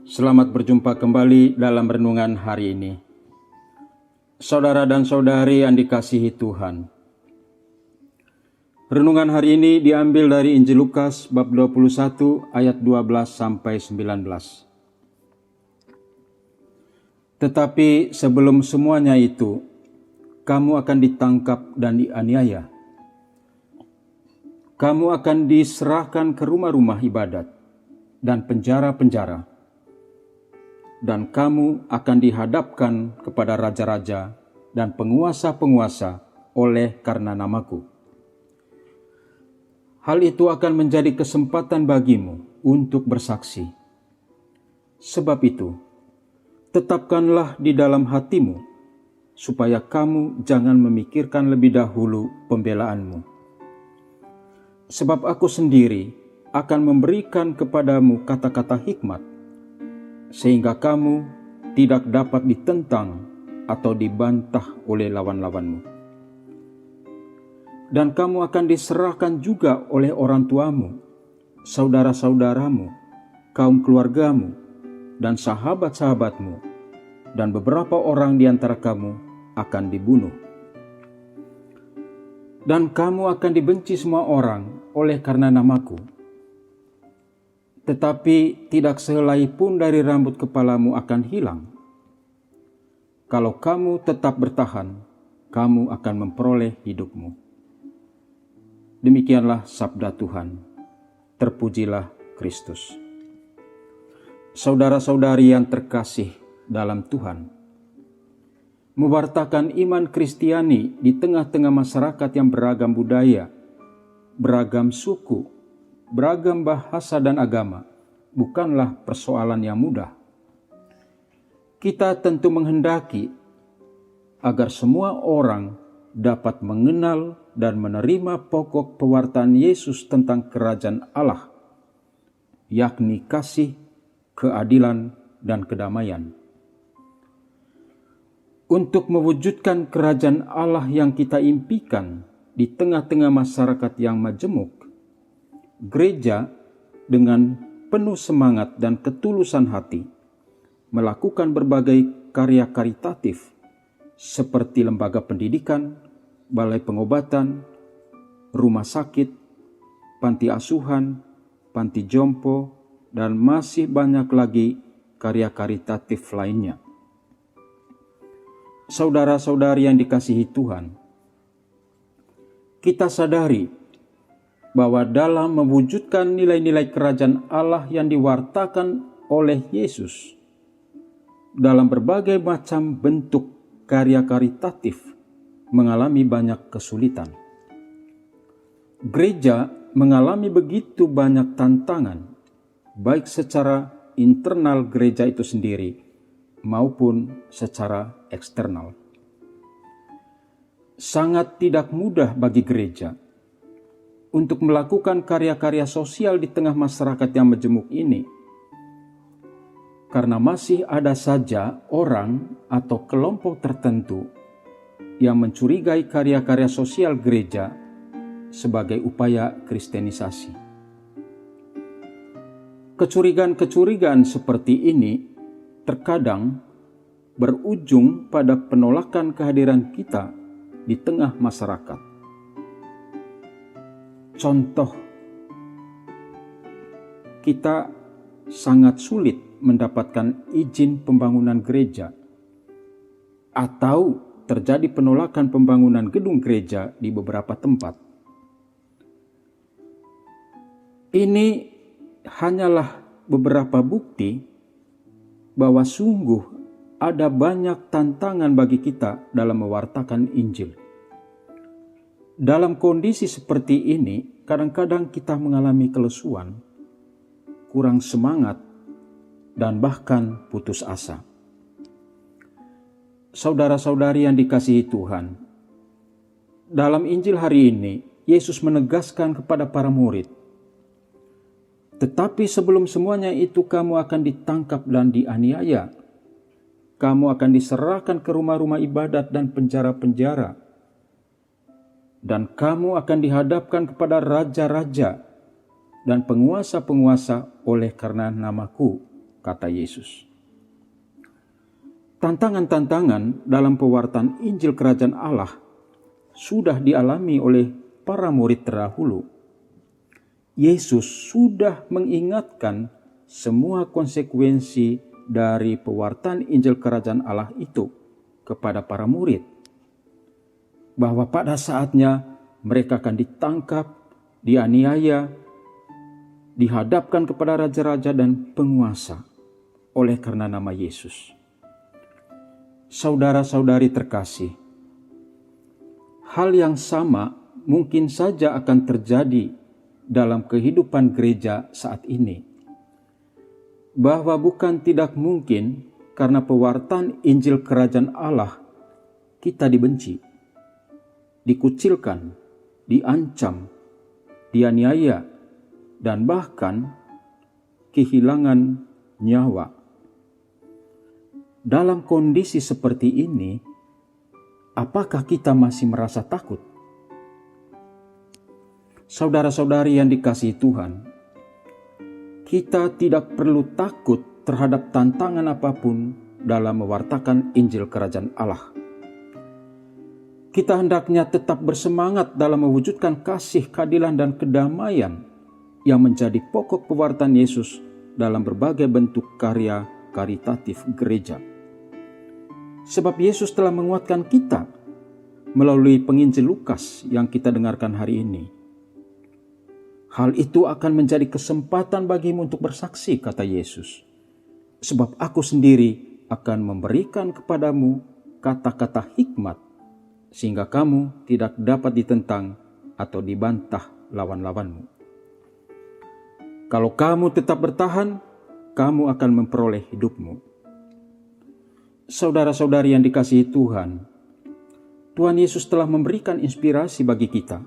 Selamat berjumpa kembali dalam renungan hari ini. Saudara dan saudari yang dikasihi Tuhan. Renungan hari ini diambil dari Injil Lukas bab 21 ayat 12 sampai 19. Tetapi sebelum semuanya itu, kamu akan ditangkap dan dianiaya. Kamu akan diserahkan ke rumah-rumah ibadat dan penjara-penjara. Dan kamu akan dihadapkan kepada raja-raja dan penguasa-penguasa oleh karena namaku. Hal itu akan menjadi kesempatan bagimu untuk bersaksi. Sebab itu, tetapkanlah di dalam hatimu, supaya kamu jangan memikirkan lebih dahulu pembelaanmu. Sebab aku sendiri akan memberikan kepadamu kata-kata hikmat, sehingga kamu tidak dapat ditentang atau dibantah oleh lawan-lawanmu. Dan kamu akan diserahkan juga oleh orang tuamu, saudara-saudaramu, kaum keluargamu, dan sahabat-sahabatmu, dan beberapa orang di antara kamu akan dibunuh. Dan kamu akan dibenci semua orang oleh karena namaku. Tetapi tidak sehelai pun dari rambut kepalamu akan hilang. Kalau kamu tetap bertahan, kamu akan memperoleh hidupmu. Demikianlah sabda Tuhan. Terpujilah Kristus. Saudara-saudari yang terkasih dalam Tuhan, mewartakan iman Kristiani di tengah-tengah masyarakat yang beragam budaya, beragam suku, beragam bahasa dan agama bukanlah persoalan yang mudah. Kita tentu menghendaki agar semua orang dapat mengenal dan menerima pokok pewartaan Yesus tentang kerajaan Allah, yakni kasih, keadilan, dan kedamaian. Untuk mewujudkan kerajaan Allah yang kita impikan di tengah-tengah masyarakat yang majemuk, gereja dengan penuh semangat dan ketulusan hati melakukan berbagai karya karitatif seperti lembaga pendidikan, balai pengobatan, rumah sakit, panti asuhan, panti jompo, dan masih banyak lagi karya karitatif lainnya. Saudara-saudari yang dikasihi Tuhan, kita sadari bahwa dalam mewujudkan nilai-nilai kerajaan Allah yang diwartakan oleh Yesus dalam berbagai macam bentuk karya karitatif mengalami banyak kesulitan. Gereja mengalami begitu banyak tantangan, baik secara internal gereja itu sendiri maupun secara eksternal. Sangat tidak mudah bagi gereja untuk melakukan karya-karya sosial di tengah masyarakat yang majemuk ini, karena masih ada saja orang atau kelompok tertentu yang mencurigai karya-karya sosial gereja sebagai upaya kristenisasi. Kecurigaan-kecurigaan seperti ini terkadang berujung pada penolakan kehadiran kita di tengah masyarakat. Contoh, kita sangat sulit mendapatkan izin pembangunan gereja, atau terjadi penolakan pembangunan gedung gereja di beberapa tempat. Ini hanyalah beberapa bukti bahwa sungguh ada banyak tantangan bagi kita dalam mewartakan Injil. Dalam kondisi seperti ini, kadang-kadang kita mengalami kelesuan, kurang semangat, dan bahkan putus asa. Saudara-saudari yang dikasihi Tuhan, dalam Injil hari ini, Yesus menegaskan kepada para murid, tetapi sebelum semuanya itu kamu akan ditangkap dan dianiaya. Kamu akan diserahkan ke rumah-rumah ibadat dan penjara-penjara. Dan kamu akan dihadapkan kepada raja-raja dan penguasa-penguasa oleh karena namaku. kata Yesus. Tantangan-tantangan dalam pewartaan Injil Kerajaan Allah sudah dialami oleh para murid terdahulu. Yesus sudah mengingatkan semua konsekuensi dari pewartaan Injil Kerajaan Allah itu kepada para murid, bahwa pada saatnya mereka akan ditangkap, dianiaya, dihadapkan kepada raja-raja dan penguasa oleh karena nama Yesus. Saudara-saudari terkasih, hal yang sama mungkin saja akan terjadi dalam kehidupan gereja saat ini, bahwa bukan tidak mungkin karena pewartaan Injil Kerajaan Allah kita dibenci, dikucilkan, diancam, dianiaya, dan bahkan kehilangan nyawa. Dalam kondisi seperti ini, apakah kita masih merasa takut? Saudara-saudari yang dikasihi Tuhan, kita tidak perlu takut terhadap tantangan apapun dalam mewartakan Injil Kerajaan Allah. Kita hendaknya tetap bersemangat dalam mewujudkan kasih, keadilan, dan kedamaian yang menjadi pokok pewartaan Yesus dalam berbagai bentuk karya karitatif gereja. Sebab Yesus telah menguatkan kita melalui penginjil Lukas yang kita dengarkan hari ini. Hal itu akan menjadi kesempatan bagimu untuk bersaksi, kata Yesus. Sebab aku sendiri akan memberikan kepadamu kata-kata hikmat, sehingga kamu tidak dapat ditentang atau dibantah lawan-lawanmu. Kalau kamu tetap bertahan, kamu akan memperoleh hidupmu. Saudara-saudari yang dikasihi Tuhan, Tuhan Yesus telah memberikan inspirasi bagi kita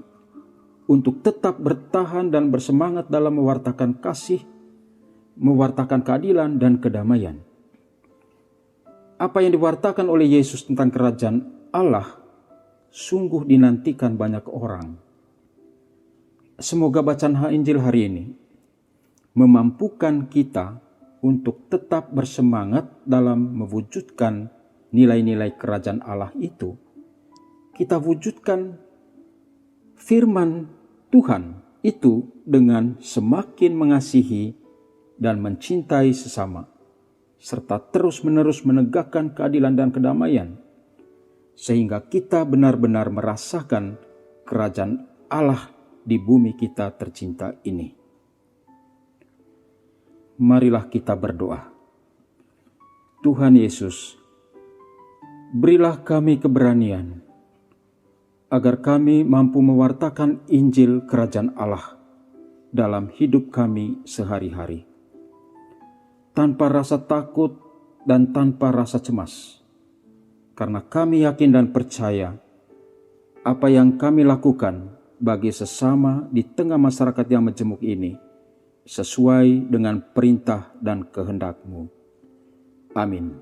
untuk tetap bertahan dan bersemangat dalam mewartakan kasih, mewartakan keadilan dan kedamaian. Apa yang diwartakan oleh Yesus tentang kerajaan Allah sungguh dinantikan banyak orang. Semoga bacaan Injil hari ini memampukan kita untuk tetap bersemangat dalam mewujudkan nilai-nilai kerajaan Allah itu. Kita wujudkan firman Tuhan itu dengan semakin mengasihi dan mencintai sesama, serta terus-menerus menegakkan keadilan dan kedamaian, sehingga kita benar-benar merasakan kerajaan Allah di bumi kita tercinta ini. Marilah kita berdoa. Tuhan Yesus, berilah kami keberanian agar kami mampu mewartakan Injil Kerajaan Allah dalam hidup kami sehari-hari, tanpa rasa takut dan tanpa rasa cemas, karena kami yakin dan percaya apa yang kami lakukan bagi sesama di tengah masyarakat yang majemuk ini sesuai dengan perintah dan kehendak-Mu. Amin.